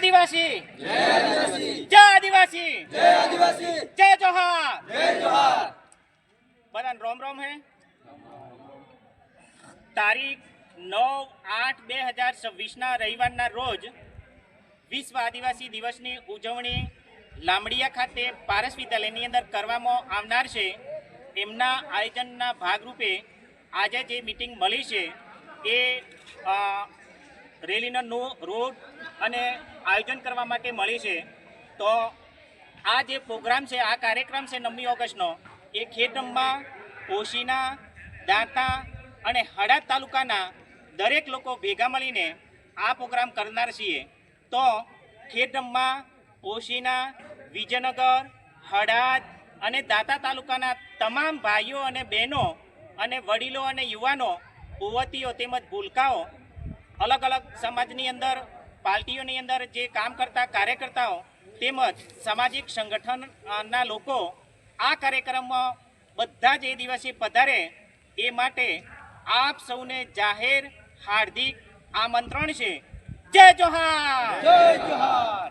આદિવાસી જય આદિવાસી જય જોહાર બધાને રોમ રોમ હે। તારીખ 9/8/2026 રવિવારના રોજ વિશ્વ આદિવાસી દિવસની ઉજવણી લાંબડિયા ખાતે પારસ વિદ્યાલયની અંદર કરવામાં આવનાર છે। એમના આયોજનના ભાગરૂપે આજે જે મિટિંગ મળી છે એ રેલીનો રોડ અને આયોજન કરવા માટે મળી છે। તો આ જે પ્રોગ્રામ છે, આ કાર્યક્રમ છે 9મી ઓગસ્ટનો, એ ખેડબ્રહ્મા, ઓશીના, દાંતા અને હળવદ તાલુકાના દરેક લોકો ભેગા મળીને આ પ્રોગ્રામ કરનાર છીએ। તો ખેડબ્રહ્મા, ઓશીના, વિજયનગર, હળવદ અને દાંતા તાલુકાના તમામ ભાઈઓ અને બહેનો અને વડીલો અને યુવાનો, યુવતીઓ તેમજ ભૂલકાઓ, અલગ અલગ સમાજની અંદર, પાર્ટીઓની અંદર જે કામ કરતા કાર્યકર્તાઓ તેમજ સામાજિક સંગઠનના લોકો આ કાર્યક્રમમાં બધા જ એ દિવસે પધારે એ માટે આપ સૌને જાહેર હાર્દિક આમંત્રણ છે। જય જોહાર, જય જોહાર।